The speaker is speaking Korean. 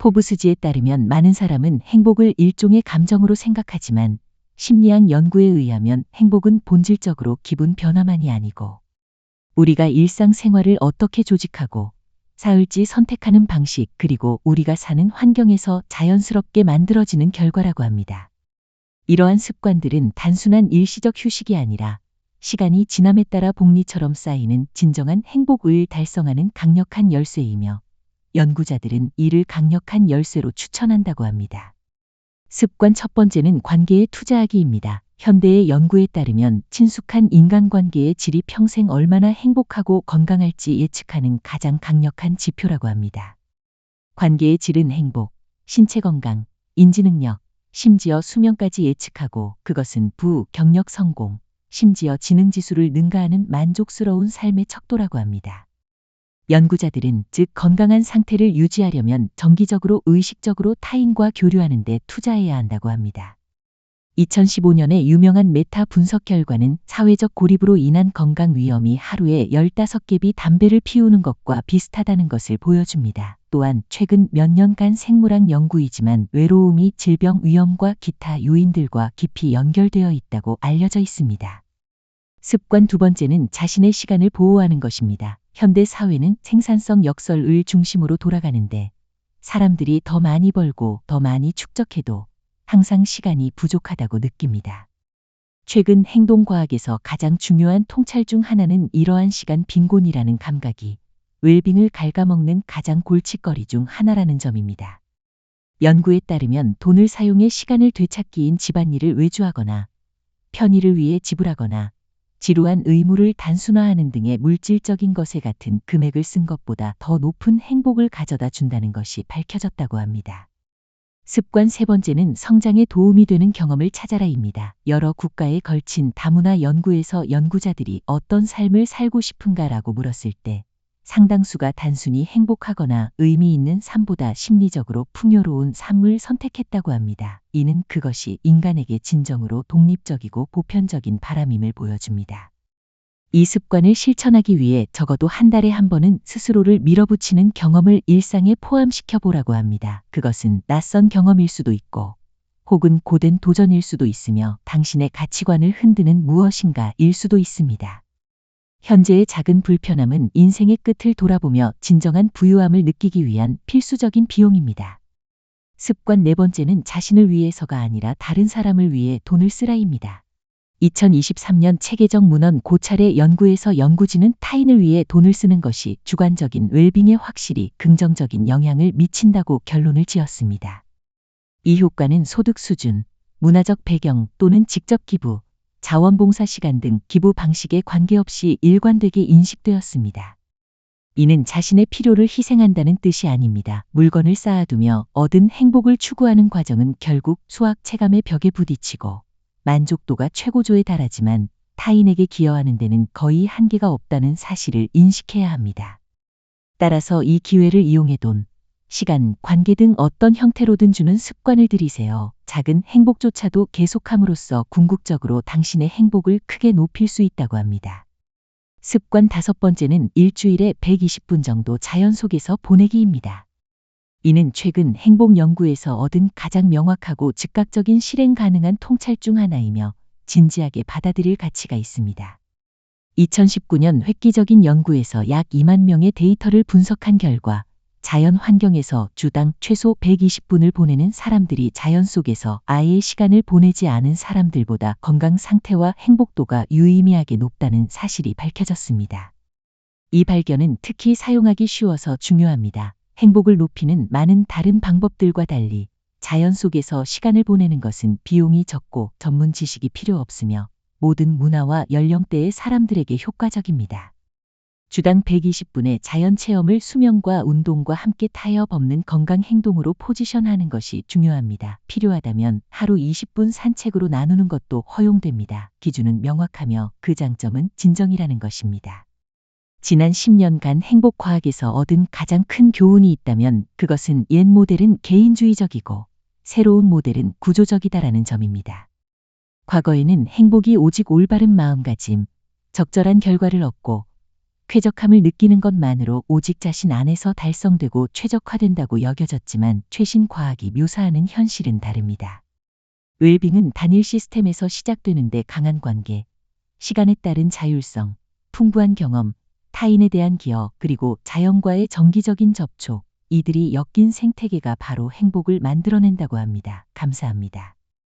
포브스지에 따르면 많은 사람은 행복을 일종의 감정으로 생각하지만 심리학 연구에 의하면 행복은 본질적으로 기분 변화만이 아니고 우리가 일상생활을 어떻게 조직하고 살지 선택하는 방식 그리고 우리가 사는 환경에서 자연스럽게 만들어지는 결과라고 합니다. 이러한 습관들은 단순한 일시적 휴식이 아니라 시간이 지남에 따라 복리처럼 쌓이는 진정한 행복을 달성하는 강력한 열쇠이며 연구자들은 이를 강력한 열쇠로 추천한다고 합니다. 습관 첫 번째는 관계에 투자하기입니다. 현대의 연구에 따르면 친숙한 인간관계의 질이 평생 얼마나 행복하고 건강할지 예측하는 가장 강력한 지표라고 합니다. 관계의 질은 행복, 신체 건강, 인지 능력, 심지어 수명까지 예측하고 그것은 부, 경력 성공, 심지어 지능 지수를 능가하는 만족스러운 삶의 척도라고 합니다. 연구자들은 즉 건강한 상태를 유지하려면 정기적으로 의식적으로 타인과 교류하는 데 투자해야 한다고 합니다. 2015년에 유명한 메타 분석 결과는 사회적 고립으로 인한 건강 위험이 하루에 15갭이 담배를 피우는 것과 비슷하다는 것을 보여줍니다. 또한 최근 몇 년간 생물학 연구이지만 외로움이 질병 위험과 기타 요인들과 깊이 연결되어 있다고 알려져 있습니다. 습관 두 번째는 자신의 시간을 보호하는 것입니다. 현대 사회는 생산성 역설을 중심으로 돌아가는데 사람들이 더 많이 벌고 더 많이 축적해도 항상 시간이 부족하다고 느낍니다. 최근 행동과학에서 가장 중요한 통찰 중 하나는 이러한 시간 빈곤이라는 감각이 웰빙을 갉아먹는 가장 골칫거리 중 하나라는 점입니다. 연구에 따르면 돈을 사용해 시간을 되찾기인 집안일을 외주하거나 편의를 위해 지불하거나 지루한 의무를 단순화하는 등의 물질적인 것에 같은 금액을 쓴 것보다 더 높은 행복을 가져다 준다는 것이 밝혀졌다고 합니다. 습관 세 번째는 성장에 도움이 되는 경험을 찾아라입니다. 여러 국가에 걸친 다문화 연구에서 연구자들이 어떤 삶을 살고 싶은가라고 물었을 때 상당수가 단순히 행복하거나 의미 있는 삶보다 심리적으로 풍요로운 삶을 선택했다고 합니다. 이는 그것이 인간에게 진정으로 독립적이고 보편적인 바람임을 보여줍니다. 이 습관을 실천하기 위해 적어도 한 달에 한 번은 스스로를 밀어붙이는 경험을 일상에 포함시켜 보라고 합니다. 그것은 낯선 경험일 수도 있고 혹은 고된 도전일 수도 있으며 당신의 가치관을 흔드는 무엇인가일 수도 있습니다. 현재의 작은 불편함은 인생의 끝을 돌아보며 진정한 부유함을 느끼기 위한 필수적인 비용입니다. 습관 네 번째는 자신을 위해서가 아니라 다른 사람을 위해 돈을 쓰라입니다. 2023년 체계적 문헌 고찰의 연구에서 연구진은 타인을 위해 돈을 쓰는 것이 주관적인 웰빙에 확실히 긍정적인 영향을 미친다고 결론을 지었습니다. 이 효과는 소득 수준, 문화적 배경 또는 직접 기부, 자원봉사 시간 등 기부 방식에 관계없이 일관되게 인식되었습니다. 이는 자신의 필요를 희생한다는 뜻이 아닙니다. 물건을 쌓아두며 얻은 행복을 추구하는 과정은 결국 수학 체감의 벽에 부딪히고 만족도가 최고조에 달하지만 타인에게 기여하는 데는 거의 한계가 없다는 사실을 인식해야 합니다. 따라서 이 기회를 이용해 돈, 시간, 관계 등 어떤 형태로든 주는 습관을 들이세요. 작은 행복조차도 계속함으로써 궁극적으로 당신의 행복을 크게 높일 수 있다고 합니다. 습관 다섯 번째는 일주일에 120분 정도 자연 속에서 보내기입니다. 이는 최근 행복 연구에서 얻은 가장 명확하고 즉각적인 실행 가능한 통찰 중 하나이며 진지하게 받아들일 가치가 있습니다. 2019년 획기적인 연구에서 약 2만 명의 데이터를 분석한 결과 자연 환경에서 주당 최소 120분을 보내는 사람들이 자연 속에서 아예 시간을 보내지 않은 사람들보다 건강 상태와 행복도가 유의미하게 높다는 사실이 밝혀졌습니다. 이 발견은 특히 사용하기 쉬워서 중요합니다. 행복을 높이는 많은 다른 방법들과 달리 자연 속에서 시간을 보내는 것은 비용이 적고 전문 지식이 필요 없으며 모든 문화와 연령대의 사람들에게 효과적입니다. 주당 120분의 자연 체험을 수면과 운동과 함께 타협 없는 건강 행동으로 포지션하는 것이 중요합니다. 필요하다면 하루 20분 산책으로 나누는 것도 허용됩니다. 기준은 명확하며 그 장점은 진정이라는 것입니다. 지난 10년간 행복과학에서 얻은 가장 큰 교훈이 있다면 그것은 옛 모델은 개인주의적이고 새로운 모델은 구조적이다라는 점입니다. 과거에는 행복이 오직 올바른 마음가짐, 적절한 결과를 얻고 쾌적함을 느끼는 것만으로 오직 자신 안에서 달성되고 최적화된다고 여겨졌지만 최신 과학이 묘사하는 현실은 다릅니다. 웰빙은 단일 시스템에서 시작되는데 강한 관계, 시간에 따른 자율성, 풍부한 경험, 타인에 대한 기여, 그리고 자연과의 정기적인 접촉, 이들이 엮인 생태계가 바로 행복을 만들어낸다고 합니다. 감사합니다.